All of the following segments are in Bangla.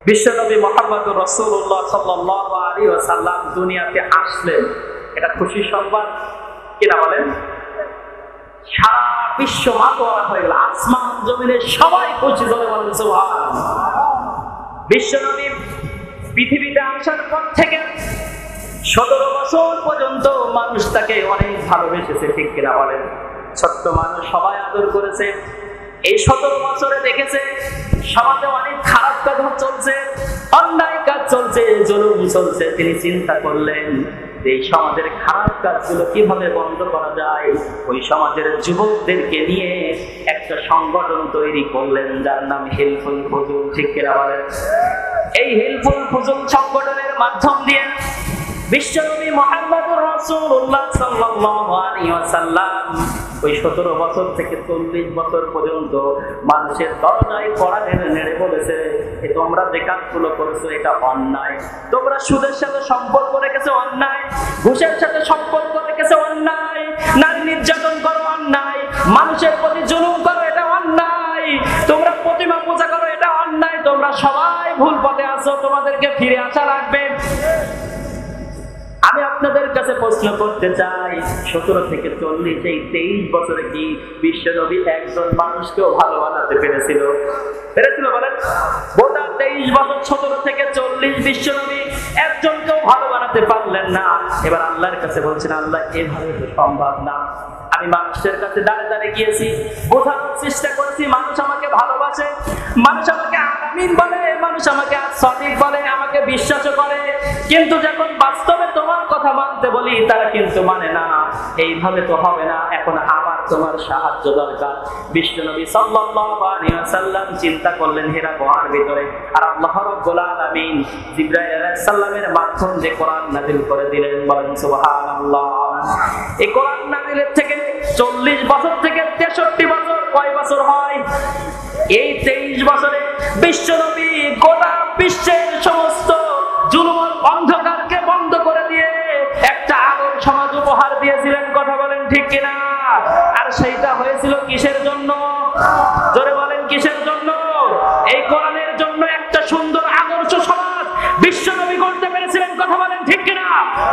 বিশ্বনবী মুহাম্মদুর রাসূলুল্লাহ সাল্লাল্লাহু আলাইহি ওয়াসাল্লাম দুনিয়াতে আসলেন, এটা খুশির সংবাদ কিনা বলেন? সারা বিশ্ব মাতোয়ারা হয়ে গেল, আসমান জমিনের সবাই খুশি, জোরে বলেন সুবহানাল্লাহ। বিশ্বনবী পৃথিবীতে আসার পর থেকে 17 বছর পর্যন্ত মানুষ তাকে অনেক ভালোবেসেছে, ঠিক কিনা বলেন? ছোট্ট মানুষ সবাই আদর করেছে। এই 17 বছরে দেখেছে সমাজে অনেক খারাপ কাজ চলছে, অন্যায় কাজ চলছে, জুলুম চলছে। তিনি চিন্তা করলেন এই সমাজের খারাপ কাজগুলো কিভাবে বন্ধ করা যায়। ওই সমাজের যুবকদেরকে নিয়ে একটা সংগঠন তৈরি করলেন, যার নাম হিলফুল ফুজুল, ঠিক কিনা বলেন? এই হিলফুল ফুজুল সংগঠনের মাধ্যম দিয়ে বিশ্বনবী মুহাম্মদুর রাসূলুল্লাহ সাল্লাল্লাহু আলাইহি ওয়াসাল্লাম ওই 17 বছর থেকে 40 বছর পর্যন্ত মানুষের দরজায় কড়া নেড়ে বলেছে, তোমরা যে কাজগুলো করেছো এটা অন্যায়। তোমরা সুদের সাথে সম্পর্ক রেখেছো অন্যায়, ঘুষের সাথে সম্পর্ক রেখেছো অন্যায়, নারী নির্যাতন করো অন্যায়, মানুষের প্রতি জুলুম করো এটা অন্যায়, তোমরা প্রতিমা পূজা করো এটা অন্যায়। তোমরা সবাই ভুল পথে আছো, তোমাদেরকে ফিরে আসা লাগবে। আমি আপনাদের কাছে প্রশ্ন করতে চাই, 17 থেকে 40 এই 23 বছরে কি বিশ্বনবী একজন মানুষকেও ভালো বানাতে পেরেছিল বলেন? গোটা 23 বছর 17 থেকে 40 বিশ্বনবী একজনকেও ভালো বানাতে পারলেন না। এবার আল্লাহর কাছে বলছেন, আল্লাহ এভাবে তো সম্ভব না। আমি মানুষের কাছে দাঁড়ে দাঁড়িয়ে গিয়েছি, বোঝানোর চেষ্টা করেছি মানুষ আমাকে ভালোবাসে, মানুষ আমাকে আমিন বলে, মানুষ আমাকে সঠিক বলে, আমাকে বিশ্বাস করে, কিন্তু যখন বাস্তবে তোমার কথা মানতে বলি তারা কিন্তু মানে না। এইভাবে তো হবে না, এখন আমার তোমার সাহায্য দরকার। বিশ্বনবী সাল্লাল্লাহু আলাইহি ওয়াসাল্লাম চিন্তা করলেন হেরা গুহার ভিতরে, আর আল্লাহ রাব্বুল আলামিন জিবরাইল আলাইহিস সালামের মাধ্যমে যে কোরআন নাযিল করে দিলেন, বলেন সুবহানাল্লাহ। এই কোরআন নাযিলের থেকে 40 বছর থেকে 63 বছর কয় বছর হয়? এই 23 বছরে বিশ্বনবী গোটা বিশ্বের সমস্ত জুলুম অন্ধকারকে বন্ধ করে দিয়ে একটা আলোর সমাজ উপহার দিয়েছিলেন, কথা বলেন ঠিক কিনা? আর সেইটা হয়েছিল কিসের জন্য? জোরে বলেন কিসের জন্য? এই কোরআনের জন্য একটা সুন্দর আদর্শ সমাজ বিশ্বনবী করতে পেরেছিলেন, কথা বলেন ঠিক কিনা?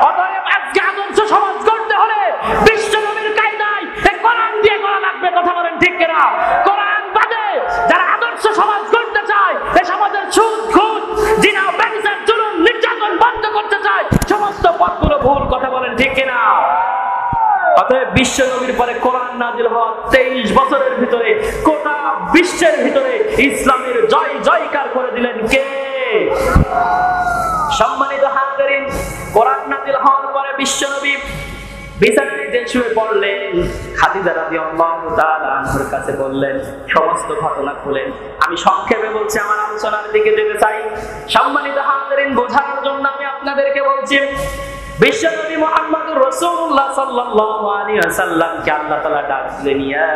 অতএব আজকে আদর্শ সমাজ করতে হলে বিশ্বনবীর কায়দায় এই কোরআন দিয়ে করা লাগবে, কথা বলেন ঠিক কিনা? কোরআন বাদে যারা আদর্শ সমাজ করতে চায়, এই সমাজের সুদ ঘুষ জিনা ব্যভিচার জুলুম নির্যাতন বন্ধ করতে চায়, সমস্ত পথগুলো ভুল, কথা বলেন ঠিক কিনা? অতএব বিশ্বনবীর পরে কোরআন নাযিল হওয়া 23 বছরের ভিতরে গোটা বিশ্বের ভিতরে ইসলামের জয় জয়কার করে দিলেন কে? সম্মানিত হাজিরিন, কোরআন নাযিল হওয়ার পরে বিশ্বনবী বিছানায় যে শুয়ে পড়লেন, খাদিজা রাদিয়াল্লাহু তাআলা আনহার কাছে বললেন, সমস্ত ঘটনা খুলেন। আমি সংক্ষেপে বলছি, আমার আলোচনার দিকে যেতে চাই। সম্মানিত হাজিরিন, বোঝানোর জন্য আমি আপনাদেরকে বলছি, বিশ্বনবী মুহাম্মদুর রাসূলুল্লাহ সাল্লাল্লাহু আলাইহি ওয়াসাল্লামকে আল্লাহ তাআলা ডাকলেন, ইয়া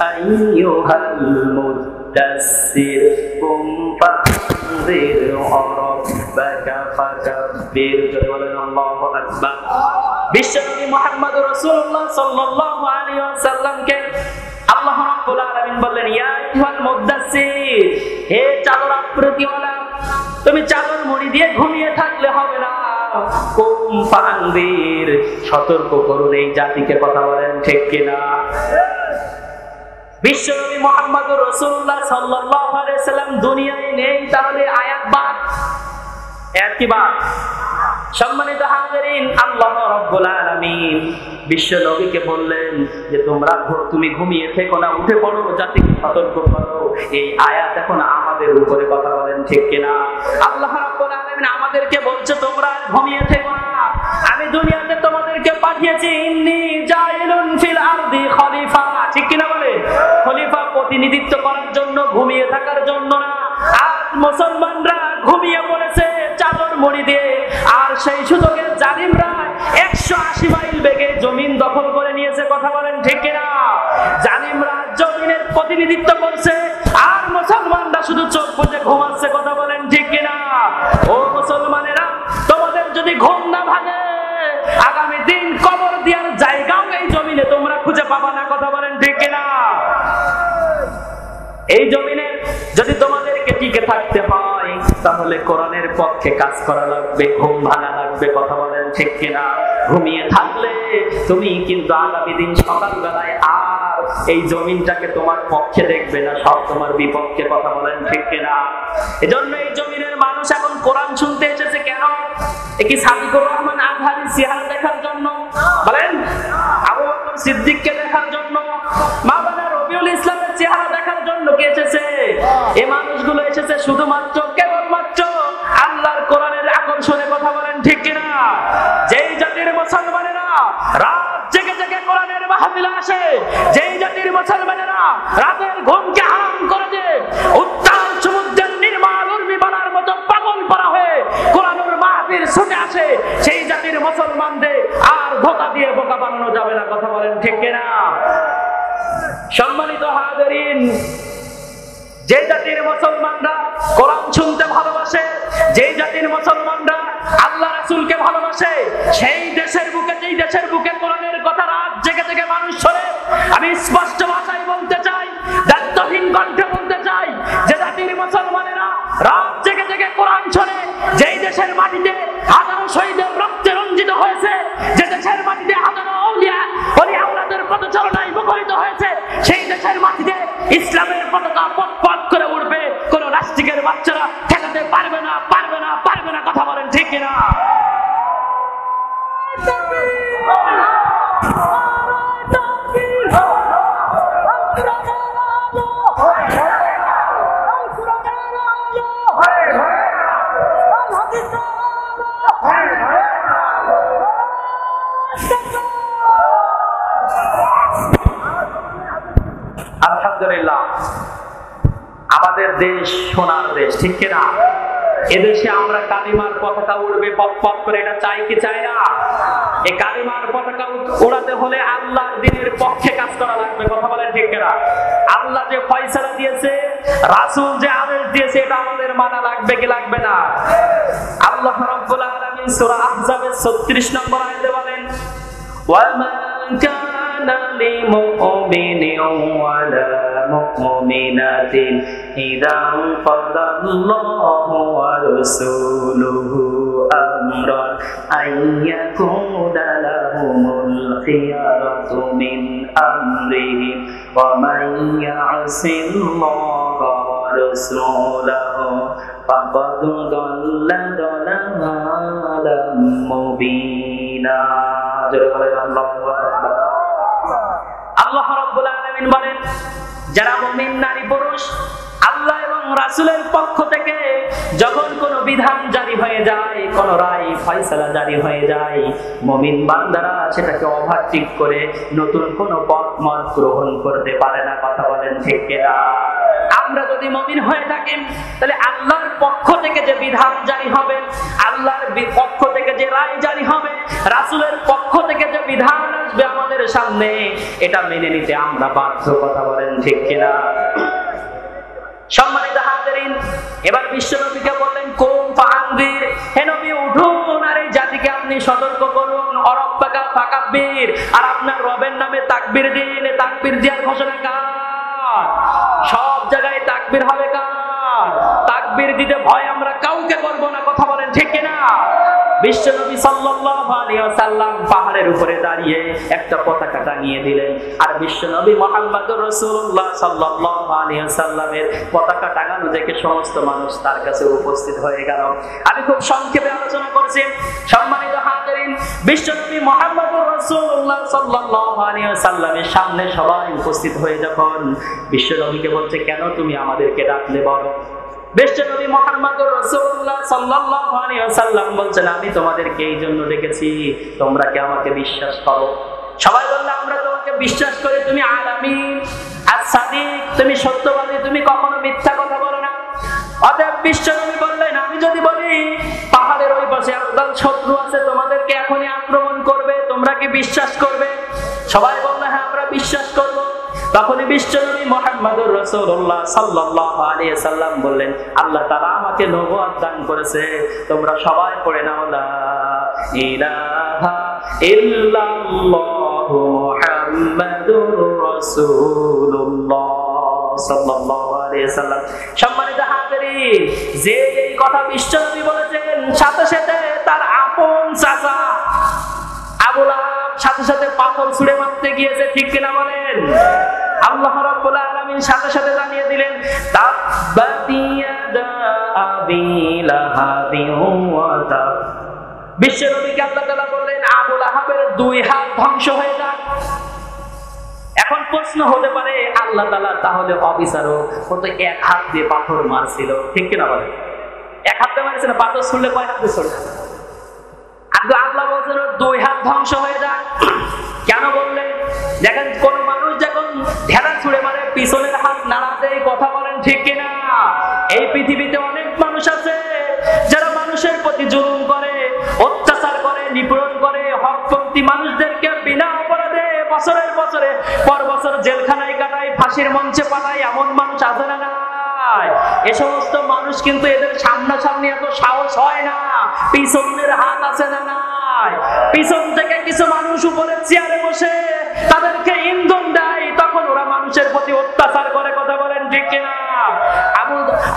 আইয়ুহাল মুদাসসির কুম ফানজির রাব্বাকা ফাকাব্বির, জোরে বলেন আল্লাহু আকবার। বিশ্বনবী মুহাম্মদুর রাসূলুল্লাহ সাল্লাল্লাহু আলাইহি ওয়াসাল্লামকে আল্লাহ রাব্বুল আলামিন বললেন, ইয়া আইয়ুহাল মুদাসসির, হে চাদর আবৃতওয়ালা, তুমি চাদর মুড়ি দিয়ে ঘুমিয়ে থাকলে হবে না, কুম ফানজির, সতর্ক করুন এই জাতিকে, কথা বলেন ঠিক কিনা? বিশ্বনবী মুহাম্মদুর রাসূলুল্লাহ সাল্লাল্লাহু আলাইহি ওয়াসাল্লাম দুনিয়ায় নেই, তাহলে আয়াত বাদ, কি বাদ? সম্মানিত হাজিরিন, আল্লাহ রাব্বুল আলামিন বিশ্বনবীকে বললেন যে তুমি ঘুমিয়ে থেকো না, উঠে পড়ো, জাতিকে সতর্ক করো। এই আয়াত এখন আমাদের উপরে, কথা বলেন ঠিক কিনা? আল্লাহ রাব্বুল আলামিন আমাদেরকে বলছে তোমরা ঘুমিয়ে থেকো না, আমি দুনিয়াতে তোমাদেরকে পাঠিয়েছি, ইন্নী জাইলুন ফিল আরদি খলিফা, ঠিক কিনা বলে? খলিফা প্রতিনিধিত্ব করার জন্য, ঘুমিয়ে থাকার জন্য না। আর মুসলমানরা ঘুমিয়ে পড়েছে চাদর মুড়ি দিয়ে, আর সেই সুযোগে জালিমরা 180 মাইল বেগে জমিন দখল করে নিয়েছে, কথা বলেন ঠিক কিনা? জালিমরা জমিনের প্রতিনিধিত্ব করছে, আর মুসলমানরা শুধু চোখ বুজে ঘুমাচ্ছে, কথা বলেন ঠিক কিনা? ও মুসলমানেরা, তোমাদের যদি ঘুম না ভাঙে, আগামী দিন কবর দেওয়ার জায়গাও এই জমিনে তোমরা খুঁজে পাবা না, কথা বলেন ঠিক কিনা? এই জমিনে যদি তোমাদেরকে টিকে থাকতে হয়, তাহলে কোরআনের পক্ষে কাজ করা লাগবে, ঘুম ভাঙা লাগবে। কথা বলেন ঠিক কিনা? ঘুমিয়ে থাকলে তুমি কিন্তু আগামী দিন সকালবেলায় আর এই জমিনটাকে তোমার পক্ষে দেখবে না, সব তোমার বিপক্ষে। কথা বলেন ঠিক কিনা? এজন্য এই জমিনের মানুষ এখন কোরআন শুনতে এসেছে কেন? কি সাদিকুর রহমান আজহারীর চেহারা দেখার জন্য? বলেন, আবু বকর সিদ্দিককে দেখার জন্য? মাওলানা রবিউল ইসলামের চেহারা দেখার জন্য কে এসেছে? এই মানুষগুলো এসেছে শুধুমাত্র কেবলমাত্র আল্লাহর কোরআনের আকর্ষণে। কথা বলেন ঠিক কিনা? যেই জাতির মুসলমানেরা রাত জেগে জেগে কোরআনের মাহফিলে আসে, যেই জাতির মুসলমানেরা রাতের ঘুমকে হারাম করে দেয়, উত্তাল সমুদ্রের নির্মল উর্মিমালার মতো পাগল করা হয়ে কোরআনের মাহফিল ছুটে আসে, সেই জাতির মুসলমানদের আর ধোঁকা দিয়ে বোকা বানানো যাবে না। কথা বলেন ঠিক কিনা? সম্মানিত হাজিরিন, যে জাতির মুসলমানরা কোরআন শুনতে ভালোবাসে, যে জাতির মুসলমানরা আল্লাহ রাসূলকে ভালোবাসে, সেই দেশের বুকে, যেই দেশের বুকে কোরআনের কথা রাত জেগে জেগে মানুষ শোনে, আমি স্পষ্ট ভাষায় বলতে চাই, দায়িত্বহীন কণ্ঠে বলতে চাই, যে জাতির মুসলমানেরা রাত জেগে জেগে কোরআন শোনে, যেই দেশের মাটিতে হাজারো শহীদের রক্তে রঞ্জিত হয়েছে, যে দেশের মাটিতে হাজারো আউলিয়া ওলিয়াউলাদের পদচারণায় মুখরিত হয়েছে, সেই দেশের মাটিতে ইসলামের পতাকা পথ করে উঠবে, কোন রাষ্ট্রিকের বাচ্চারা ঠেকাতে পারবে না, পারবে না, পারবে না। কথা বলেন ঠিক কিনা? আলহামদুলিল্লাহ, আমাদের দেশ সোনার দেশ, ঠিক কিনা? এদেশে আমরা কালিমার পতাকা উড়বে পথ পথ করে, এটা চাই কি চাই না? এই কালিমার পতাকা ওড়াতে হলে আল্লাহর দ্বীনের পক্ষে কাজ করা লাগবে। কথা বলেন ঠিক কিনা? আল্লাহ যে ফয়সালা দিয়েছে, রাসূল যে আদেশ দিয়েছে, এটা আমাদের মানা লাগবে কি লাগবে না? আল্লাহ রাব্বুল আলামিন সূরা আহজাবের 36 নম্বর আয়াতে বলেন, ওয়া মা কানা লিমুমিনিন ওয়ালা মুমিনাতিন ইযা কাদাল্লাহু ওয়া রাসূলুহু আমরান আইয়াকুনা লাহুমুল খিয়ারাতু মিন আমরিহিম ওয়া মান ইয়াসিল্লাহা ওয়া রাসূলাহু ফাকাদ দাল্লা দালালাম মুবিনা। আল্লাহ রাব্বুল আলামিন বলেন, যারা মুমিন নারী পুরুষ আল্লাহ এবং রাসূলের পক্ষ থেকে যখন কোনো বিধান জারি হয়ে যায়, কোন রায় ফয়সালা জারি হয়ে যায়, মুমিন বান্দারা সেটাকে ওভারটেক করে নতুন কোনো পথ মত গ্রহণ করতে পারে না। কথা বলেন ঠিক কিনা? আমরা যদি মুমিন হয়ে থাকি, তাহলে আল্লাহর পক্ষ থেকে যে বিধান জারি হবে, আল্লাহর পক্ষ থেকে যে রায় জারি হবে, রাসূলের পক্ষ থেকে যে বিধান আসবে আমাদের সামনে, এটা মেনে নিতে আমরা বাধ্য। কথা বলেন ঠিক কিনা? সম্মানিত হাজিরিন, এবার বিশ্বনবীকে বললেন, কুম ফাআনদির, হে নবী উঠুন আর এই জাতিকে আপনি সতর্ক করুন, অরব্বাকা ফাকাব্বির, আর আপনার রবের নামে তাকবীর দিন। তাকবীর দেওয়ার ঘোষণা কার? সব জায়গায় তাকবীর হবে কার? তাকবীর দিতে ভয় আমরা কাউকে করব না। কথা বলেন ঠিক কিনা? বিশ্বনবী সাল্লাল্লাহু আলাইহি ওয়াসাল্লাম পাহাড়ের উপরে দাঁড়িয়ে একটা পতাকা টাঙিয়ে দিলেন, আর বিশ্বনবী মুহাম্মদুর রাসূলুল্লাহ সাল্লাল্লাহু আলাইহি ওয়াসাল্লামের পতাকা টাঙানো দেখে সমস্ত মানুষ তার কাছে উপস্থিত হয়ে গেল। আমি খুব সংক্ষেপে আলোচনা করছি। সম্মানিত হাজিরিন, বিশ্বনবী মুহাম্মদুর রাসূলুল্লাহ সাল্লাল্লাহু আলাইহি ওয়াসাল্লামের সামনে সবাই উপস্থিত হয়ে যখন বিশ্বনবীকে বলছে, কেন তুমি আমাদেরকে ডাকলে বলো? বিশ্বনবী মুহাম্মদুর রাসূলুল্লাহ সাল্লাল্লাহু আলাইহি ওয়াসাল্লাম বলছেন, আমি তোমাদেরকে এই জন্য ডেকেছি, তোমরা কি আমাকে বিশ্বাস করো? সবাই বলল, আমরা তোমাকে বিশ্বাস করি, তুমি আলামিন as-সাদিক, তুমি সত্যবাদী, তুমি কখনো মিথ্যা কথা বলো না। অতএব বিশ্বনবী বললেন, আমি যদি বলি পাহাড়ের ওই পাশে একদল শত্রু আছে, তোমাদেরকে এখনই আক্রমণ করবে, তোমরা কি বিশ্বাস করবে? সবাই বলল, হ্যাঁ আমরা বিশ্বাস করব। তখনই বিশ্বনবী মুহাম্মদুর রাসূলুল্লাহ সাল্লাল্লাহু আলাইহি ওয়াসাল্লাম বললেন, আল্লাহ তাআলা আমাকে নবুয়ত দান করেছে, তোমরা সবাই পড়ে নাও লা ইলাহা ইল্লাল্লাহু মুহাম্মাদুর রাসূলুল্লাহ সাল্লাল্লাহু আলাইহি ওয়াসাল্লাম। সম্মানিত হাজিরিন, যে এই কথা বিশ্বনবী বলেছেন, সাথে সাথে তার আপন চাচা আবু লাহাব সাথে সাথে পাথর ছুঁড়ে মারতে গিয়েছে, ঠিক কিনা বলেন? আল্লাহ রাব্বুল আলামিন সাথে সাথে জানিয়ে দিলেন, তাব্বাত ইয়াদা আবি লাহাবিন ওয়া তাব। বিশ্বনবীকে আল্লাহ তাআলা বললেন, আবু লাহাবের দুই হাত ধ্বংস হয়ে যাক। এখন প্রশ্ন হতে পারে, আল্লাহ তাআলা তাহলে অবিচারক, ও তো এক হাত দিয়ে পাথর মারছিল, ঠিক কিনা বলেন? এক হাত দিয়ে মারছিল, পাথর ছুঁড়লে কয় হাত দিয়ে ছুঁড়ে? আল্লাহ বলছেন দুই হাত ধ্বংস হয়ে যাক। কেন বললেন? দেখেন, কোন মানুষ যখন ঢেলা ছুঁড়ে মারে পিছনের হাত নাড়া দেয়, কথা বলেন ঠিক কিনা? এই পৃথিবীতে অনেক মানুষ আছে যারা মানুষের প্রতি জুলুম করে, অত্যাচার করে, নিপীড়ন করে, হকপন্থী মানুষদেরকে বিনা অপরাধে বছরের বছরে পর বছর জেলখানায় কাটায়, ফাঁসির মঞ্চে পাঠায়। এমন মানুষ আছে না? এ সমস্ত মানুষ কিন্তু এদের সামনাসামনি এত সাহস হয় না। পিছনের হাত আছে না? নাই। পিছন থেকে কিছু মানুষ উপরে চেয়ারে বসে তাদেরকে ইন্ধন দেয়, তখন ওরা মানুষের প্রতি অত্যাচার করে, কথা বলেন ঠিক কিনা?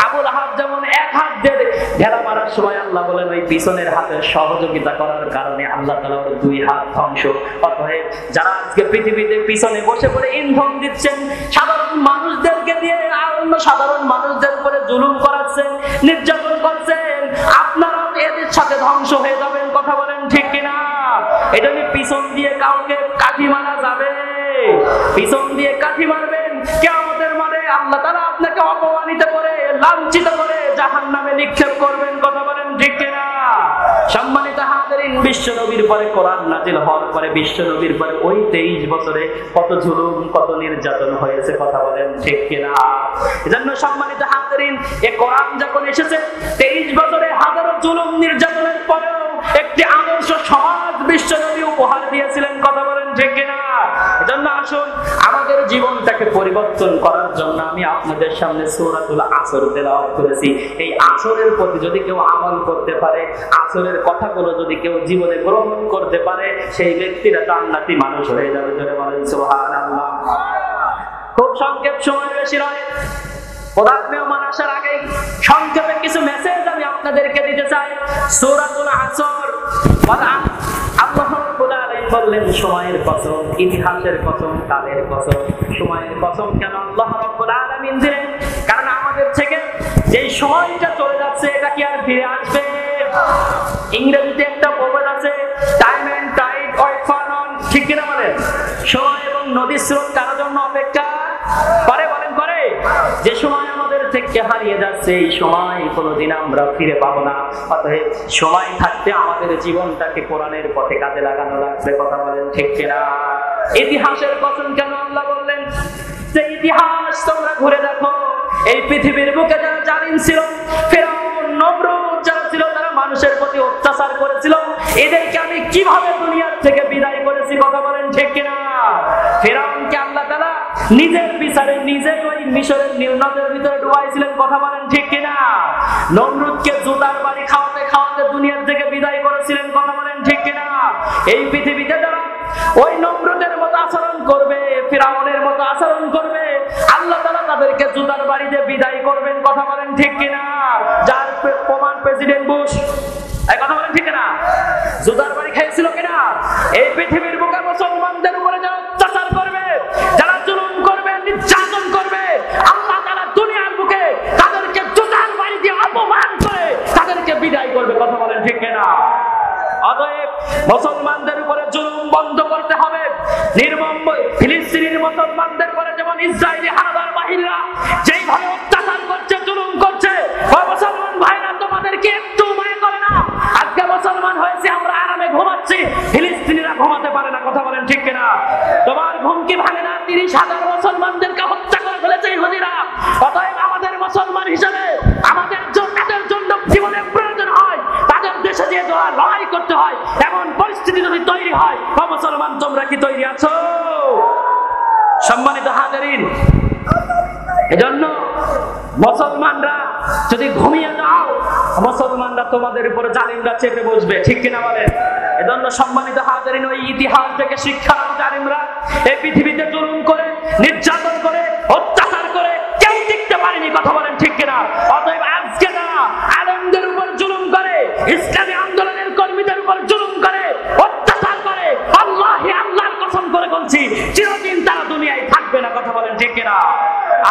আবু লাহাব যেমন এক হাত দিয়ে ঢেলা মারার সময় আল্লাহ বলেন ওই পিছনের হাতের সহযোগিতা করার কারণে আল্লাহ তাআলা ওর দুই হাত ধ্বংস। অতএব যারা আজকে পৃথিবীতে পিছনে বসে পড়ে ইন্ধন দিচ্ছেন, সাধারণ মানুষদেরকে দিয়ে অন্য সাধারণ মানুষদের উপরে জুলুম করাচ্ছেন, নির্যাতন করছেন, আপনারা এদের সাথে ধ্বংস হয়ে যাবেন, কথা বলেন ঠিক কিনা? এটা নিয়ে পিছন দিয়ে কাউকে কাঠি মারা যাবে? পিছন দিয়ে কাঠি মারবেন, কিয়ামতের মাঠে আল্লাহ তাআলা আপনাকে অপমানিত করে, লাঞ্ছিত করে জাহান্নামে নিক্ষেপ করবেন, কথা বলেন ঠিক কিনা? সম্মানিত হাজিরিন, বিশ্বনবীর পরে কোরআন নাজিল হওয়ার পরে বিশ্বনবীর পরে ওই 23 বছরে কত জুলুম, কত নির্যাতন হয়েছে, কথা বলেন ঠিক কিনা? এজন্য সম্মানিত হাজিরিন, এই কোরআন যখন এসেছে 23 বছরে হাজারো জুলুম নির্যাতনের পরেও একটি আদর্শ সমাজ বিশ্বনবী উপহার দিয়েছিলেন, কথা বলেন ঠিক কিনা? এজন্য আসুন আমাদের জীবনটাকে পরিবর্তন করার জন্য আমি আপনাদের সামনে সূরাতুল আসর তেলাওয়াত করেছি। এই আসরের প্রতি যদি কেউ আমল করতে পারে, আসরের কথাগুলো যদি কেউ জীবনে গ্রহণ করতে পারে, সেই ব্যক্তিরা জান্নাতি মানুষ হয়ে যাবে। জোরে বলেন সুবহানাল্লাহ। খুব সংক্ষেপ, সময় বেশি নয়। প্রধান মেহমান আসার আগে সংক্ষেপে কিছু মেসেজ আমি আপনাদেরকে দিতে চাই। সূরাতুল আসর, আল্লাহ রাব্বুল আলামিন বললেন সময়ের কসম, ইতিহাসের কসম, কালের কসম। সময়ের কসম কেন আল্লাহ রাব্বুল আলামিন দিলেন? কারণ আমাদের থেকে যেই সময়টা চলে যাচ্ছে এটা কি আর ফিরে আসবে? ইংরেজিতে একটা প্রবাদ আছে, time and tide wait for none, ঠিক কিনা বলেন? সময় এবং নদীর স্রোত কারোর জন্য অপেক্ষা করে? বলেন করে? যে সময় আমাদের থেকে হারিয়ে যাচ্ছে এই সময় কোনোদিন আমরা ফিরে পাবো না। অতএব সময় থাকতে আমাদের জীবনটাকে কোরআনের পথে কাজে লাগানো লাগবে, কথা বলেন ঠিক কিনা? ইতিহাসের কসম কেন আল্লাহ বললেন? যে ইতিহাস তোমরা ঘুরে দেখো, এই পৃথিবীর বুকে যারা জালিম ছিল, ফিরআউন, নমরুদ যারা ছিল, তারা মানুষের প্রতি অত্যাচার করেছিল, এদেরকে আমি কিভাবে দুনিয়ার থেকে বিদায় করেছি, কথা বলেন ঠিক কিনা? ফিরআউনকে আল্লাহ তাআলা নিজের বিচারে নিজে ওই মিশরের নীলনদের ভিতরে ডুবাইছিলেন, কথা বলেন ঠিক কিনা? নমরুদকে জুতার বাড়ি খাওয়াতে খাওয়াতে দুনিয়ার থেকে বিদায় করেছিলেন, কথা বলেন ঠিক কিনা? এই পৃথিবীতে যারা ওই নমরুদের মতো আচরণ করবে, ফিরআউনের মতো আচরণ করবে, আল্লাহ তাআলা তাদেরকে জুতার বাড়িতে বিদায় করবেন, কথা বলেন ঠিক কিনা? যার প্রমাণ প্রেসিডেন্ট বুশ, এই কথা বলেন ঠিক কিনা? জুতার বাড়ি খেয়েছিল কিনা? এই পৃথিবীর বুকে মুসলমানদের উপরে যারা অত্যাচার করবে, যারা জুলুম করবে, নির্যাতন করবে, আল্লাহ তাআলা দুনিয়ার বুকে তাদেরকে জুতার বাড়ি দিয়ে অপমান করে তাদেরকে বিদায় করবে, কথা বলেন ঠিক কিনা? অতএব মুসলমানদের উপরে জুলুম বন্ধ করতে হবে। নির্মম ফিলিস্তিনের মুসলমানদের উপরে যেমন ইসরায়েলি হানাদার বাহিনীরা যেইভাবে অত্যাচার করছে, জুলুম করছে, ওই মুসলমান ভাইরা তোমাদেরকে একটু মায়া করে না। আজকে মুসলমান হয়েছে, আমরা আরামে ঘুমাচ্ছি, ফিলিস্তিনিরা ঘুমাতে পারে না, কথা বলেন ঠিক কিনা? তোমার ঘুম কি ভাঙে না? 30,000 মুসলমানদেরকে হত্যা করে ফেলেছে ইহুদিরা। অতএব আমাদের মুসলমান হিসেবে আমাদের তাদের জন্য জীবনের প্রয়োজন হয়, তাদের দেশে যে লড়াই করতে হয়, এমন পরিস্থিতি যদি তৈরি হয়, মুসলমান তোমরা কি তৈরি আছো? সম্মানিত হাজিরিন, এজন্য মুসলমানরা যদি ঘুমিয়ে যাও, মুসলমানরা তোমাদের উপরে জালিমরা চেপে বসবে, ঠিক কিনা বলেন? এজন্য সম্মানিত হাজিরিন, ওই ইতিহাস থেকে শিক্ষা নাও, জালিমরা এই পৃথিবীতে জুলুম করে, নির্যাতন করে, অত্যাচার করে কেউ টিকতে পারেনি, কথা বলেন ঠিক কিনা? অতএব আজকে না, আনন্দ ইসলামী আন্দোলনের কর্মীদের উপর জুলুম করে, অত্যাচার করে, আল্লাহর কসম করে বলছি চিরদিন তারা দুনিয়ায় থাকবে না। কথা বলেন ঠিক কিনা?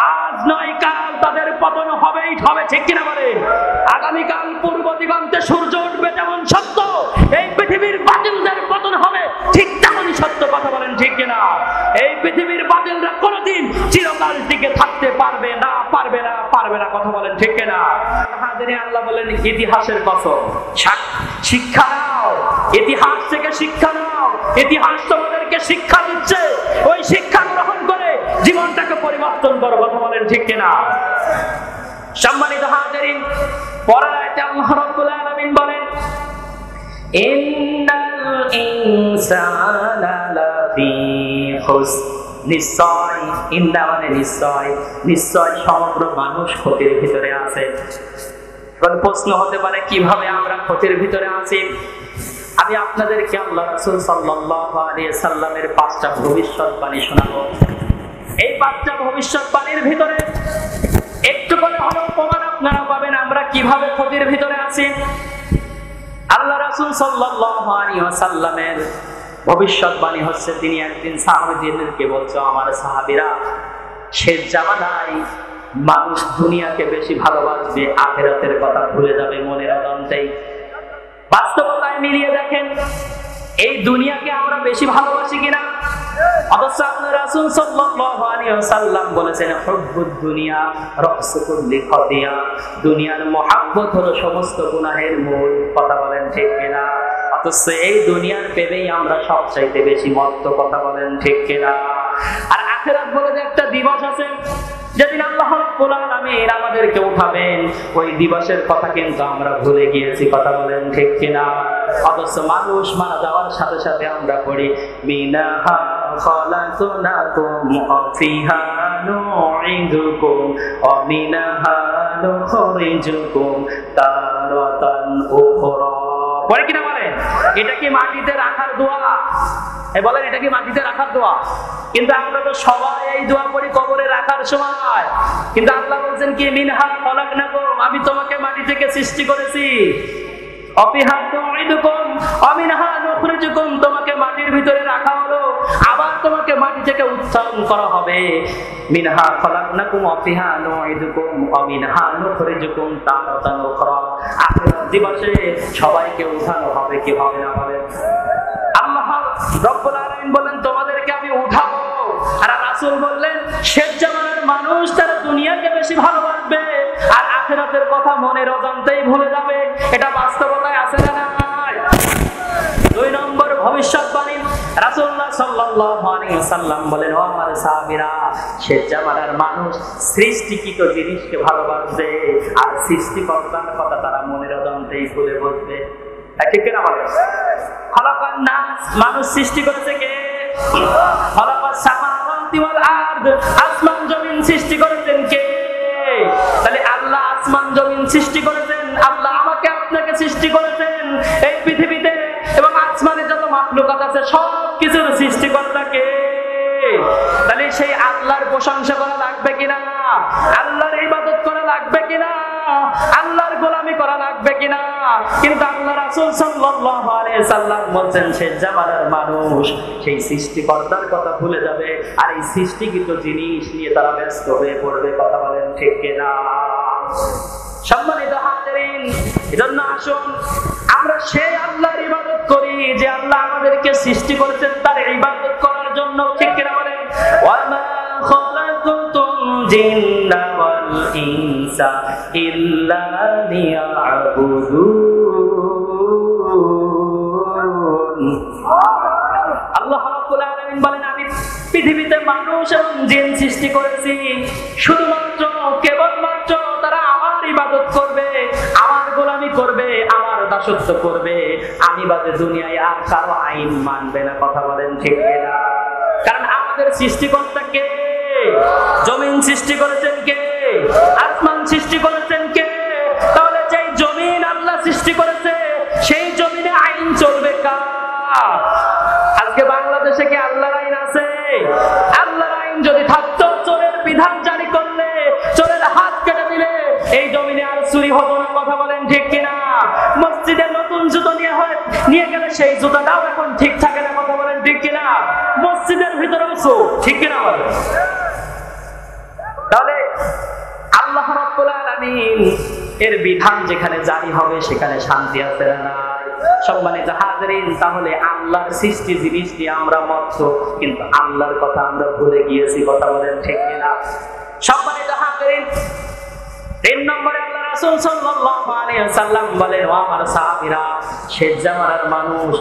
আজ নয় কাল তাদের পতন হবেই হবে, ঠিক কিনা বলে? আগামীকাল পূর্ব দিগন্তে সূর্য উঠবে যেমন সত্য, এই পৃথিবীর বাতিলদের পতন হবে ঠিক তেমনই সত্য। কথা বলেন ঠিক কিনা? এই পৃথিবীর বাতিলরা কোনোদিন চিরকাল টিকে থাকতে পারবে না, পারবে না, পারবে না। কথা বলেন ঠিক কিনা? আল্লাহ বলেন ইতিহাসের কসম, শিক্ষা নাও, ইতিহাস থেকে শিক্ষা নাও। ইতিহাস তোমাদেরকে শিক্ষা দিচ্ছে, ওই শিক্ষা গ্রহণ করে জীবনটাকে পরিবর্তন করো। কথা বলেন ঠিক কিনা? সম্মানিত হাজিরিন, পরের আয়াতে আল্লাহ রাব্বুল আলামিন বলেন ইন্নাল ইনসানা লাফি খুসর। নিশ্চয়, ইন্না মানে নিশ্চয়, নিশ্চয় সমগ্র মানুষ ক্ষতির ভিতরে আছে। এখন প্রশ্ন হতে পারে কিভাবে আমরা ক্ষতির ভিতরে আছি? আমি আপনাদেরকে আল্লাহ রাসূল সাল্লাল্লাহু আলাইহি সাল্লামের 5টা ভবিষ্যৎবাণী শোনাবো। এই 5টা ভবিষ্যৎবাণীর ভিতরে একটু করে হলেও প্রমাণ আপনারা পাবেন আমরা কিভাবে ক্ষতির ভিতরে আছি। আল্লাহ রাসূল সাল্লাল্লাহু আলাইহি ওয়াসাল্লামের ভবিষ্যৎবাণী হচ্ছে, তিনি একদিন সাহাবীদেরকে বলছে, আমার সাহাবীরা, শেষ জামানায় মানুষ দুনিয়াকে বেশি ভালোবাসবে, আখিরাতের কথা ভুলে যাবে মনের অজান্তেই। বাস্তবতায় মিলিয়ে দেখেন এই দুনিয়াকে আমরা বেশি ভালোবাসি কিনা? অথচ আপনার রাসূল সাল্লাল্লাহু আলাইহি ওয়াসাল্লাম বলেছেন হুব্বুদ দুনিয়া রাসু কুল্লি খাতিয়া। দুনিয়ার মহব্বত হলো সমস্ত গুনাহের মূল। কথা বলেন ঠিক কিনা? অথচ এই দুনিয়ার প্রেমেই আমরা সবচাইতে বেশি মত্ত। কথা বলেন ঠিক কিনা? আর আখিরাত বলে যে একটা দিবস আছে, যেদিন আল্লাহ রাব্বুল আলামিন আমাদেরকে উঠাবেন, ওই দিবসের কথা কিন্তু আমরা ভুলে গিয়েছি। কথা বলেন ঠিক কিনা? অথচ মানুষ মারা যাওয়ার সাথে সাথে আমরা পড়ি মিনাহা খালাকনাকুম ওয়া ফিহা নুঈদুকুম ওয়া মিনাহা নুখরিজুকুম তারাতান উখরা। পড়ে কিনা বলেন? এটা কি মাটিতে রাখার দোয়া? বলেন, এটা কি মাটিতে রাখার দোয়া? কিন্তু আমরা তো সবাই এই দোয়া পড়ি কবরে রাখার সময়। কিন্তু আল্লাহ বলছেন কি মিনহা খালাকনাকুম, আমি তোমাকে মাটি থেকে সৃষ্টি করেছি। অফিহা নুঈদুকুম ওয়া মিনহা নুখরিজুকুম, তোমাকে মাটির ভিতরে রাখা হলো, আবার তোমাকে মাটি থেকে উত্থান করা হবে। মিনহা খালাকনাকুম ওয়া ফিহা নুঈদুকুম ওয়া মিনহা নুখরিজুকুম তারাতান উখরা। আখিরাত দিবসে সবাইকে উঠানো হবে, কি হবে না বলেন? আল্লাহ রাব্বুল আলামিন বলেন তোমাদেরকে আমি উঠাবো। আর রাসূল বললেন শেষ জামানার মানুষ তারা দুনিয়াকে বেশি ভালোবাসবে আর আখিরাতের কথা মনের অজান্তেই ভুলে যাবে। এটা বাস্তবতায় আছে না নাই? 2 নম্বর ভবিষ্যৎবাণী, রাসূলুল্লাহ সাল্লাল্লাহু আলাইহি ওয়াসাল্লাম বলেন, ও আমার সাহাবীরা, শেষ জামানার মানুষ সৃষ্টিকৃত জিনিসকে ভালোবাসবে আর সৃষ্টিকর্তার কথা তারা মনের অজান্তেই ভুলে বসবে। ঠিক কিনা বলেন? খালাকান নাস, মানুষ সৃষ্টি করেছে কে? খালাকাস সামাওয়াতি ওয়াল আরদ, আসমান জমিন সৃষ্টি করেছেন কে? তাহলে আল্লাহ আসমান জমিন সৃষ্টি করেছেন, আল্লাহ আমাকে আপনাকে সৃষ্টি করেছেন। এই পৃথিবীতে এবং আসমানে যত মাখলুকাত আছে সব কিছুর সৃষ্টিকর্তা কে? তাহলে সেই আল্লাহর প্রশংসা করা লাগবে কিনা? আল্লাহর ইবাদত করা লাগবে কিনা? আল্লাহর গোলামি করা লাগবে কিনা? কিন্তু আল্লাহ রাসূল সাল্লাল্লাহু আলাইহি সাল্লাম বলেন শেষ জামানার মানুষ সেই সৃষ্টিকর্তার কথা ভুলে যাবে আর এই সৃষ্টিকৃত জিনিস নিয়ে তারা ব্যস্ত হয়ে পড়বে। কথা বলেন ঠিক কিনা? সম্মানিত হাজিরিন, এজন্য আসুন আমরা সেই আল্লাহর ইবাদত করি যে আল্লাহ আমাদেরকে সৃষ্টি করেছেন তার ইবাদত করার জন্য। ঠিক কিনা বলেন? ওয়া মা খালাকতুল জিন্না ওয়াল ইনসা ইল্লা লিয়াবুদুন। আল্লাহ রাব্বুল আলামিন বলেন আমি পৃথিবীতে মানুষ এবং জিন সৃষ্টি করেছি শুধুমাত্র কেবলমাত্র তারা আমার ইবাদত করবে, আমার গোলামি করবে, আমার দাসত্ব করবে, আমি বাদে দুনিয়ায় আর কারো আইন মানবে না। কথা বলেন ঠিক কিনা? কারণ আমাদের সৃষ্টিকর্তা কে? জমিন সৃষ্টি করেছেন কে? আসমান সৃষ্টি করেছেন কে? তাহলে যেই জমিন আল্লাহ সৃষ্টি করেছে সেই জমিনে আইন চলবে কার? আজকে বাংলাদেশে কি আল্লাহর আইন আছে? আল্লাহর আইন যদি থাকতো, চোরের বিধান জারি করলে, চোরের হাত কেটে দিলে এই জমিনে আর চুরি হতো না। কথা বলেন ঠিক কিনা? মসজিদে সেই জুতাটাও এখন ঠিক থাকে না, কথা বলেন ঠিক কিনা? মসজিদের ভিতরেও ঠিক কিনা বলেন? তাহলে আল্লাহ রাব্বুল আলামিন এর বিধান যেখানে জারি হবে সেখানে শান্তি আছে না নাই? সম্মানিত হাজিরিন, তাহলে আল্লাহর সৃষ্টি জিনিস দিয়ে আমরা মত্ত, কিন্তু আল্লাহর কথা আমরা ভুলে গিয়েছি, কথা বলেন ঠিক কিনা? সম্মানিত হাজিরিন, 3 নম্বরে আল্লাহ রাসূল সাল্লাল্লাহু আলাইহি ওয়াসাল্লাম বলেন, ও আমার সাহাবীরা, শেষ জামানার মানুষ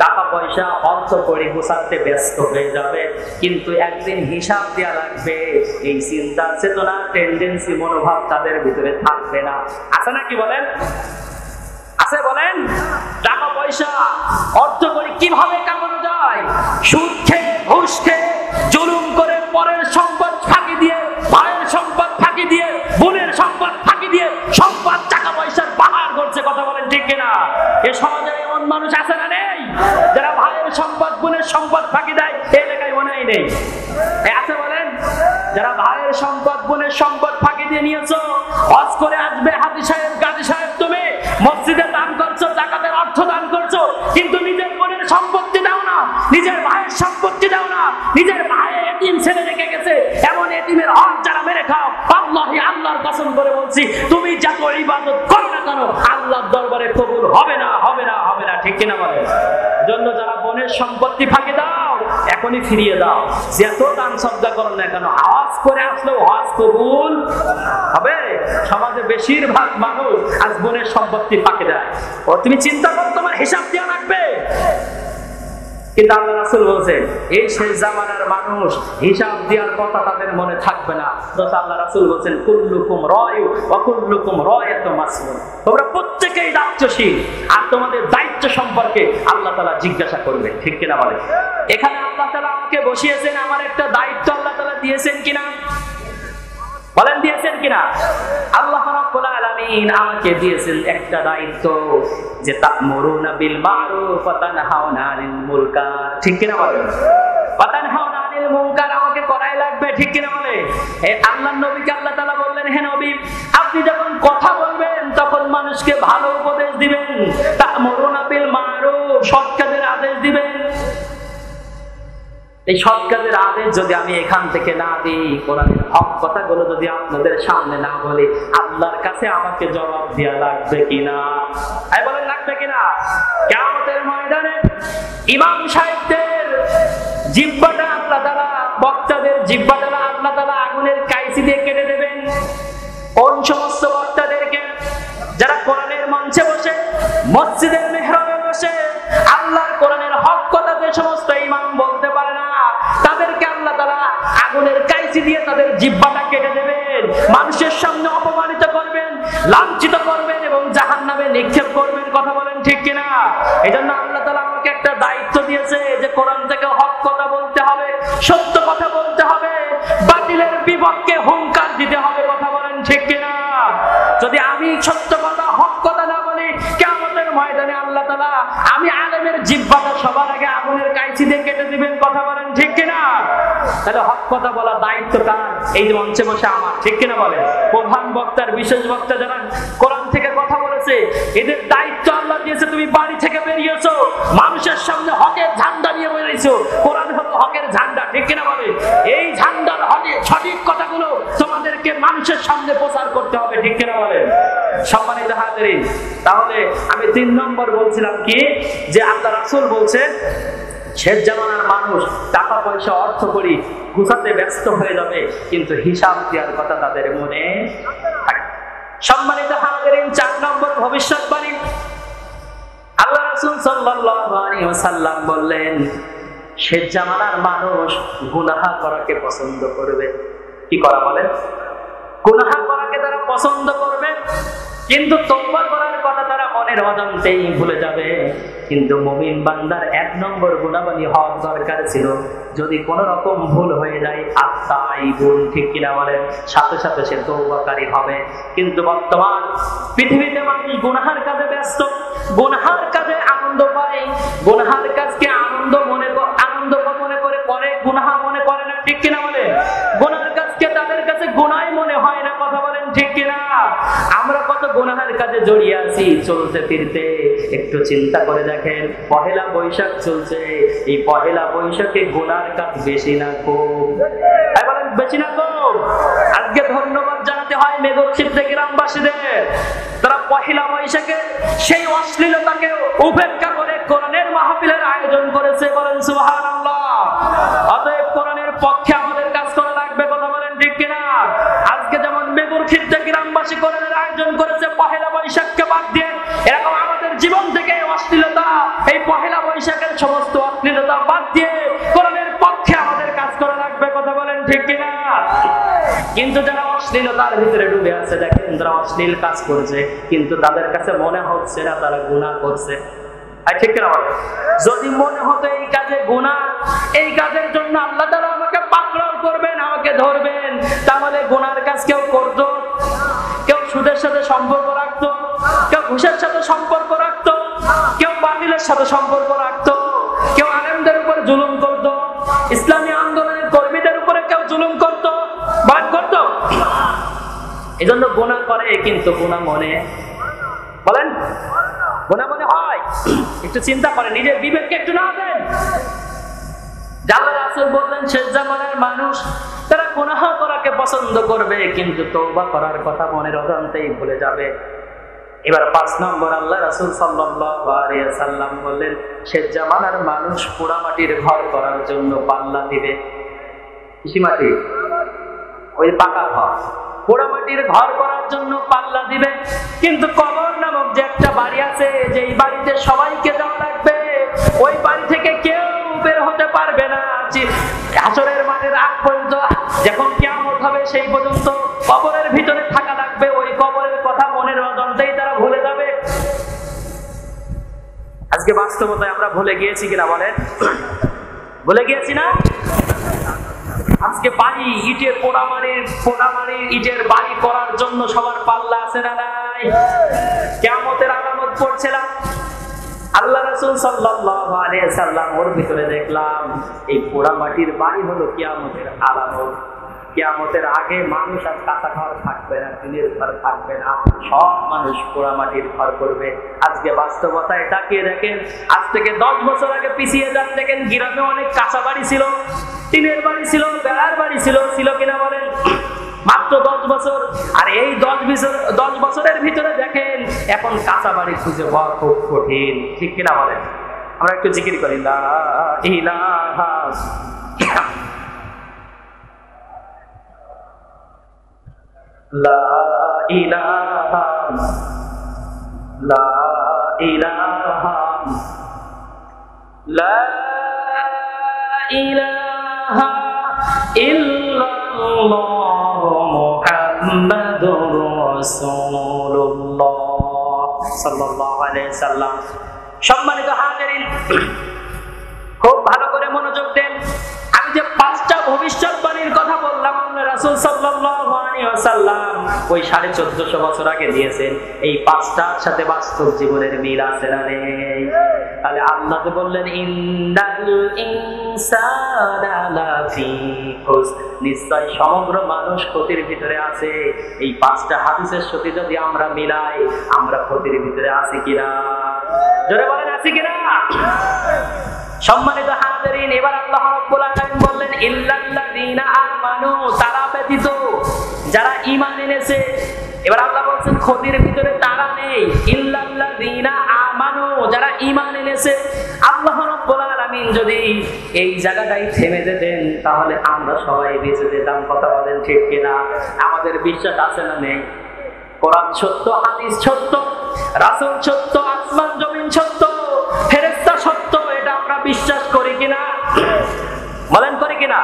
টাকা পয়সা অর্থ করে গোছাতে ব্যস্ত হয়ে যাবে, কিন্তু একদিন হিসাব দেওয়া লাগবে। এই চিন্তা চেতনা, টেন্ডেন্সি, মনোভাব তাদের ভিতরে থাকবে না। আছে নাকি বলেন? আছে বলেন? টাকা পয়সা অর্থ করে কিভাবে কামানো যায়? সুদ খেয়ে, ঘুষ খেয়ে, জুলুম করে, পরের সম্পদ ফাঁকি দিয়ে, ভাইয়ের সম্পদ ফাঁকি দিয়ে, বোনের সম্পদ ফাঁকি দিয়ে সম্পদ টাকা পয়সার পাহাড় করছে, কথা বলেন ঠিক কিনা? এ সমাজে এমন মানুষ আছে না নেই যারা ভাইয়ের সম্পদ, বোনের সম্পদ ফাঁকি দেয়? এই এলাকায় মনে হয় নেই? আছে বলেন? যারা ভাইয়ের সম্পদ, বোনের সম্পদ ফাঁকি দিয়ে নিয়েছো, হজ করে আসবে হাজী সাহেব, গাজী সাহেব, তুমি মসজিদে দান করছো, যাকাতের অর্থ দান করছো, কিন্তু নিজের বোনের সম্পত্তি দাও না, নিজের ভাইয়ের সম্পত্তি দাও না, নিজের ভাইয়ের এতিম ছেলে রেখে গেছে, এমন এতিমের হক যারা মেরে খাও, আল্লাহি, আল্লাহর কসম করে বলছি, তুমি যত ইবাদত করো না কেন আল্লাহর দরবারে কবুল হবে না, হবে না, হবে না, ঠিক কিনা বলে? জন্য যারা বোনের সম্পত্তি ফাঁকি দাও, এখনই ফিরিয়ে দাও। যত দান সদকা করো না কেন, হজ করে আসলেও হজ কবুল হবে। সমাজে বেশিরভাগ মানুষ আজ বোনের সম্পত্তি ফাঁকি দেয়। ও তুমি চিন্তা করো, তোমার হিসাব দেওয়া লাগবে। কিন্তু আল্লাহ রাসূল বলেছেন, এই শেষ জামানার মানুষ হিসাব দেওয়ার কথা তাদের মনে থাকবে না। আল্লাহ রাসূল বলেছেন, কুল্লুকুম রায়ু ওয়া কুল্লুকুম রায়াতুম মাসউল। তোমরা প্রত্যেকেই দায়িত্বশীল, আর তোমাদের দায়িত্ব সম্পর্কে আল্লাহ তাআলা জিজ্ঞাসা করবে, ঠিক কিনা বলে? এখানে আল্লাহ তাআলা আমাকে বসিয়েছেন, আমার একটা দায়িত্ব আল্লাহ তাআলা দিয়েছেন কিনা বলেন? দিয়েছেন কিনা? আল্লাহ রাব্বুল আলামিন আমাকে দিয়েছেন একটা দায়িত্ব, যে তা'মুরুনা বিল মা'রুফ ওয়া তানহাউনা আনিল মুনকার, ঠিক কিনা বলেন? ওয়া তানহাউনা আনিল মুনকার আমাকে করাই লাগবে, ঠিক কিনা বলে? এই আল্লাহর নবীকে আল্লাহ তাআলা বললেন, হে নবী, আপনি যখন কথা বলবেন তখন মানুষকে ভালো উপদেশ দিবেন, তা'মুরুনা বিল মা'রুফ, সৎ কাজের আদেশ দিবেন। এই সৎ কাজের আদেশ যদি আমি এখান থেকে না দিই, কোরআনের হক কথাগুলো যদি আপনাদের সামনে না বলি, আল্লাহর কাছে আমাকে জবাব দেওয়া লাগবে কিনা? বলেন, লাগবে কিনা? কিয়ামতের ময়দানে ইমাম সাহেবদের জিহ্বাটা আল্লাহ তাআলা, বক্তাদের জিহ্বাটা আল্লাহ তাআলা আগুনের কাইসি দিয়ে কেটে দেবেন। কোন সমস্ত বক্তাদেরকে? যারা কোরআনের মঞ্চে বসে, মসজিদের মেহরাবে বসে আল্লাহর কোরআনের হক কথা যে সমস্ত ইমাম বলতে পারে না, তাদেরকে আল্লাহ তাআলা আগুনের কাইসি দিয়ে তাদের জিহ্বাটা কেটে দেবেন, মানুষের সামনে অপমানিত করবেন, লাঞ্ছিত করবেন এবং জাহান্নামে নিক্ষেপ করবেন, কথা বলেন ঠিক কিনা? এজন্য আল্লাহ তাআলা আমাকে একটা দায়িত্ব দিয়েছে, যে কোরআন থেকে হক কথা বলতে হবে, সত্য কথা বলতে হবে, বাতিলের বিপক্ষে হুঙ্কার দিতে হবে, কথা বলেন ঠিক কিনা? যদি আমি সত্য কথা, হক কথা না বলি, কিয়ামতের ময়দানে আল্লাহ তাআলা আমি আলেমের জিহ্বাটা সবার আগে আগুনের কাইচি দিয়ে কেটে দিবেন, কথা বলেন ঠিক কিনা? তাহলে হক কথা বলা দায়িত্বটা এই যে মঞ্চে বসে আমার, ঠিক কিনা বলে? প্রধান বক্তার, বিশেষ বক্তা যারা কোরআন থেকে কথা বলেছে, এদের দায়িত্ব আল্লাহ দিয়েছে। তুমি বাড়ি থেকে বেরিয়েছো, মানুষের সামনে হকের ঝান্ডা নিয়ে বেরিয়েছো, কোরআন হলো হকের ঝান্ডা, ঠিক কিনা বলে? এই ঝান্ডার সঠিক কথাগুলো তোমাদেরকে মানুষের সামনে প্রচার করতে হবে, ঠিক কিনা বলে? সম্মানিত হাজিরিন, তাহলে আমি 3 নম্বর বলছিলাম কি, যে আল্লাহ রাসূল বলছেন, শেষ জামানার মানুষ টাকা পয়সা অর্থ করি গুছাতে ব্যস্ত হয়ে যাবে, কিন্তু হিসাব দেওয়ার কথা তাদের মনে থাকে। সম্মানিত হাজিরিন, 4 নম্বর ভবিষ্যৎবাণী, আল্লাহ রাসূল সাল্লাল্লাহু আলাইহি ওয়াসাল্লাম বললেন, শেষ জামানার মানুষ গুনাহ করাকে পছন্দ করবে। কি করা বলেন? গুনাহ করাকে তারা পছন্দ করবে, কিন্তু তওবা করার কথা তারা মনের অজান্তেই ভুলে যাবে। কিন্তু মুমিন বান্দার 1 নম্বর গুণাবলী হওয়ার দরকার ছিল, যদি কোন রকম ভুল হয়ে যায় আত্মাইবুন, ঠিক কিনা বলেন? সাথে সাথে সে তওবাকারী হবে। কিন্তু বর্তমান পৃথিবীতে মানুষ গুনাহের কাজে ব্যস্ত, গুনাহের কাজে আনন্দ পায়, গুনাহের কাজকে আনন্দ মনে করে গুনাহ মনে করে না, ঠিক কিনা বলেন? গুনাহের কাজকে তাদের কাছে গুনাহই মনে হয় না, কথা বলেন ঠিক কিনা? আমরা কত গুনাহের কাজে জড়িয়ে আছি, চলতে ফিরতে একটু চিন্তা করে দেখেন, পহেলা বৈশাখ চলছে, এই পহেলা বৈশাখে গুনার কাজ বেশি না কম? বলেন বেশি না কম? আজকে ধন্যবাদ জানাতে হয় মেঘক্ষিপ্ত গ্রামবাসীদের, তারা পহেলা বৈশাখে সেই অশ্লীলতাকে উপেক্ষা করে কোরআনের মাহফিলের আয়োজন করেছে। বলেন সুবহানাল্লাহ। অতএব কোরআনের পক্ষে আমাদের কাজ করা লাগবে, কথা বলেন ঠিক কিনা? আজকে যেমন মেঘক্ষিপ্ত গ্রামবাসী কোরআনের আয়োজন করেছে পহেলা বৈশাখকে বাদ দিয়ে, এরকম আমাদের জীবন থেকে অশ্লীলতা, এই পহেলা বৈশাখের সমস্ত অশ্লীলতা বাদ দিয়ে কোরআনের পক্ষে আমাদের কাজ করা লাগবে, কথা বলেন ঠিক কিনা? কিন্তু যারা অশ্লীলতার ভিতরে ডুবে আছে, দেখেন যারা অশ্লীল কাজ করছে, কিন্তু তাদের কাছে মনে হচ্ছে না তারা গুনাহ করছে। ঠিক কিনা বলেন? যদি মনে হতো এই কাজে গুনাহ, এই কাজের জন্য আল্লাহ তাআলা আমাকে পাকড়াও করবেন, আমাকে ধরবেন, তাহলে গুনার কাজ কেউ করতো? কেউ সুদের সাথে সম্পর্ক রাখতো, কেউ ঘুষের সাথে সম্পর্ক রাখতো, কেউ বাতিলের সাথে সম্পর্ক রাখতো, কেউ আলেমদের উপর জুলুম করতো, ইসলামী আন্দোলনের কর্মীদের উপরে কেউ জুলুম করতো, বাদ করতো? এজন্য গুনাহ করে, কিন্তু গুনাহ মনে, বলেন গুনাহ মনে হয়? একটু চিন্তা করে, নিজের বিবেককে একটু না দেন। আল্লাহ রাসূল বললেন শেষ জামানার মানুষ তারা গুনাহ করাকে পছন্দ করবে, কিন্তু তওবা করার কথা মনের অজান্তেই ভুলে যাবে। এবার 5 নম্বর আল্লাহ রাসূল সাল্লাল্লাহু আলাইহি ওয়াসাল্লাম বললেন শেষ জামানার মানুষ পোড়ামাটির ঘর করার জন্য পাল্লা দিবে। কিসি মাটি? ওই পাকা ঘর, পোড়ামাটির ঘর করার জন্য পাল্লা দিবে। কিন্তু কবর নামক যে একটা বাড়ি আছে, যেই বাড়িতে সবাইকে যাওয়া লাগবে, ওই বাড়ি থেকে কেউ বের হতে পারবে না। হাসরের মাঠের আগ পর্যন্ত, যখন কিয়ামত হবে সেই পর্যন্ত কবরের ভিতরে থাকা লাগবে। ওই কবরের কথা মনের অজান্তেই তারা ভুলে যাবে। আজকে বাস্তবতায় আমরা ভুলে গিয়েছি কিনা বলেন? ভুলে গিয়েছি না? আজকে বাড়ি ইটের পোড়ামাটির ইটের বাড়ি করার জন্য সবার পাল্লা আছে না নাই? কিয়ামতের আলামত পড়ছিলাম, আল্লাহ রাসূল সাল্লাল্লাহু আলাইহি সাল্লাম ওর ভিতরে দেখলাম এই পোড়ামাটির বাড়ি হলো কিয়ামতের আলামত। কিয়ামতের আগে মানুষ আর কাঁচা ঘর থাকবে না, টিনের ঘর থাকবে না, সব মানুষ পোড়ামাটির ঘর করবে। আজকে বাস্তবতায় তাকিয়ে দেখেন, আজ থেকে 10 বছর আগে পিছিয়ে যান, দেখেন গ্রামে অনেক কাঁচা বাড়ি ছিল, টিনের বাড়ি ছিল, বেড়ার বাড়ি ছিল, ছিল কিনা বলেন? মাত্র 10 বছর। আর এই 10 বছরের ভিতরে দেখেন এখন কাঁচা বাড়ি খুঁজে পাওয়া খুব কঠিন, ঠিক কিনা বলেন? আমরা একটু জিকির করি, লা ইলাহা লা ইলাহা লা ইলাহা লা ইলাহা ইল্লাল্লাহ মুহাম্মাদুর রাসূলুল্লাহ সাল্লাল্লাহু আলাইহি সাল্লাম। সম্মানিত হাজিরিন, খুব ভালো করে মনোযোগ দেন। আমি যে 5টা ভবিষ্যৎবাণীর কথা বললাম, আল্লাহ রাসূল সাল্লাল্লাহু আলাইহি ওয়াসাল্লাম ওই 1450 বছর আগে দিয়েছেন, এই 5টার সাথে বাস্তব জীবনের মিল আছে না নেই? তাহলে আল্লাহ যে বললেন ইন্নাল ইনসানা লাফি খুসর, নিশ্চয় সমগ্র মানুষ ক্ষতির ভিতরে আছে। এই 5টা হাদিসের সাথে যদি আমরা মিলাই, আমরা ক্ষতির ভিতরে আছি কিনা? জোরে বলেন আছি কিনা? সম্মানিত হাজিরিন, এবার আল্লাহ রাব্বুল আলামিন বললেন ইল্লাল্লাযীনা আমানু, তারা ব্যতীত যারা ঈমান এনেছে। এবার আল্লাহ বলছেন ক্ষতির ভিতরে তারা নেই, ইল্লাল্লাযীনা আমানু, যারা ঈমান এনেছে। আল্লাহ রাব্বুল আলামিন যদি এই জায়গাটাই থেমে দিতেন, তাহলে আমরা সবাই বেঁচে যেতাম, কথা বলেন ঠিক কিনা? আমাদের বিশ্বাস আছে না নেই? কোরআন সত্য, হাদিস সত্য, রাসূল সত্য, আসমান জমিন সত্য, ফেরেশতা সত্য, এটা আমরা বিশ্বাস করি কিনা? বলেন করি কিনা?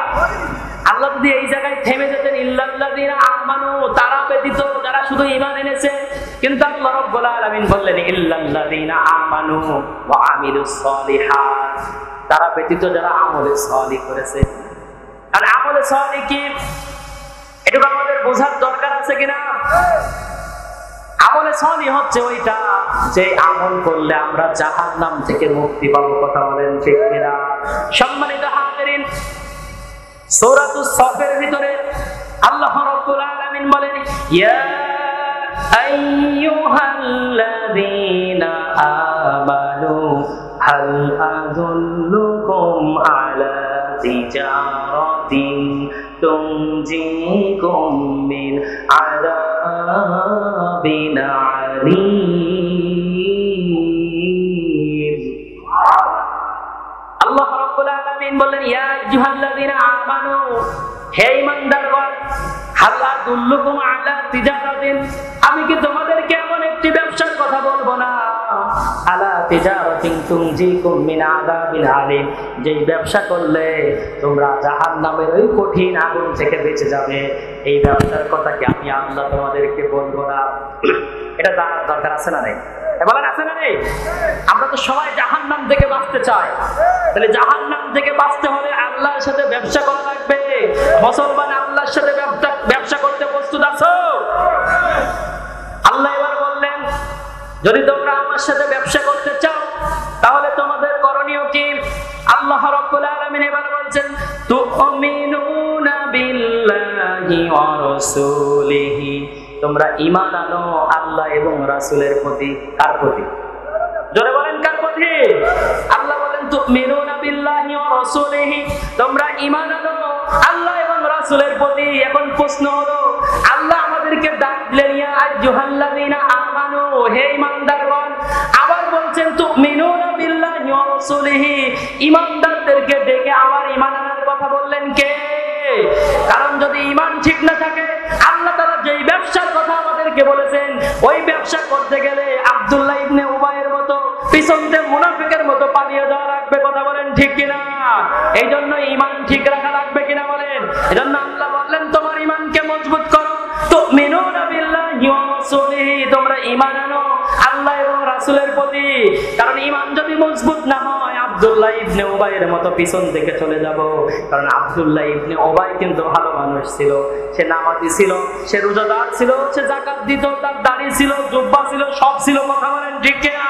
আল্লাহ যদি এই জায়গায় থেমে যেতেন ইল্লাল্লাযীনা আমানু, তারা ব্যতীত যারা শুধু ঈমান এনেছে, কিন্তু আল্লাহ রাব্বুল আলামিন বললেন ইল্লাল্লাযীনা আমানু ওয়া আমিলুস সলিহাত, তারা ব্যতীত যারা আমলে সালিহ করেছে। আর আমলে সালিহ কি, এটা আমাদের বোঝার দরকার আছে কিনা? আমলে সালিহ হচ্ছে ওইটা যে আমল করলে আমরা জাহান্নাম থেকে মুক্তি পাবো, কথা বলেন ঠিক কিনা? সম্মানিত হাজিরিন, সূরাতুস সাফের ভিতরে আল্লাহ রাব্বুল আলামিন বলেন ইয়া আইয়ুহাল্লাযীনা قالوا هل أدلكم على تجارة تنجيكم من عذاب عليم আল্লাহ রাব্বুল আলামিন বললেন ইয়া আইয়ুহাল্লাযীনা আমানু হে ঈমানদারগণ হাল আদুল্লুকুম আলা তিজারাতিন আমি কি তোমাদেরকে এমন একটি ব্যবসার কথা বলবো না আলা তিজারাতিন তুনজিকুম মিন আযাবিন আলীম যেই ব্যবসা করলে তোমরা জাহান্নামের ওই কঠিন আগুন থেকে বেঁচে যাবে এই ব্যবসার কথা কি আমি আল্লাহ তোমাদেরকে বলবো না এটা জানার দরকার আছে না নাই বলেন আছে না নেই আমরা তো সবাই জাহান্নাম থেকে বাঁচতে চাই তাহলে জাহান্নাম থেকে বাঁচতে হলে আল্লাহর সাথে ব্যবসা করা লাগবে মুসলমান আল্লাহর সাথে ব্যবসা করতে প্রস্তুত আছো আল্লাহ এবার বললেন যদি তোমরা আমার সাথে ব্যবসা করতে চাও তাহলে তোমাদের করণীয় কি আল্লাহ রাব্বুল আলামিন এবার বলছেন তুমিনুনা বিল্লাহি ওয়া রাসূলিহি তোমরা ঈমান আনো আল্লাহ এবং রাসূলের প্রতি কার প্রতি জোরে বলেন কার প্রতি আল্লাহ বলেন তুমিনুনা বিল্লাহি ওয়া রাসূলিহি তোমরা ঈমান আনো আল্লাহ এবং রাসূলের প্রতি এখন প্রশ্ন হলো আল্লাহ আমাদেরকে ডাক দিলেন ইয়া আইয়ুহাল্লাযীনা আমানু হে ঈমানদারগণ আবার বলছেন তুমিনুনা বিল্লাহি ওয়া রাসূলিহি ঈমানদারদেরকে ডেকে আবার ঈমান আনার কথা বললেন কে কারণ যদি ঈমান ঠিক না থাকে আল্লাহ তাআলা যেই ব্যবসার কথা আমাদেরকে বলেছেন ওই ব্যবসা করতে গেলে আব্দুল্লাহ ইবনে উবাইয়ের মতো পিছনতে মুনাফিকের মতো পালিয়ে যাওয়া লাগবে কথা বলেন ঠিক কিনা এইজন্য ঈমান ঠিক রাখা লাগবে কিনা বলেন এজন্য আল্লাহ বললেন তোমার ঈমানকে মজবুত করো তুমিনুনা বিল্লাহি ওয়া রাসূলিহি তোমরা ঈমান আনো আল্লাহ এবং রাসূলের প্রতি কারণ ঈমান যদি মজবুত না হয় আব্দুল্লাহ ইবনে উবাইয়ের মতো পিছন থেকে চলে যাব কারণ আব্দুল্লাহ ইবনে উবাই কিন্তু ভালো মানুষ ছিল সে নামাজি ছিল সে রোজাদার ছিল সে যাকাত দিত তার দাড়ি ছিল জুব্বা ছিল সব ছিল কথা বলেন ঠিক কিনা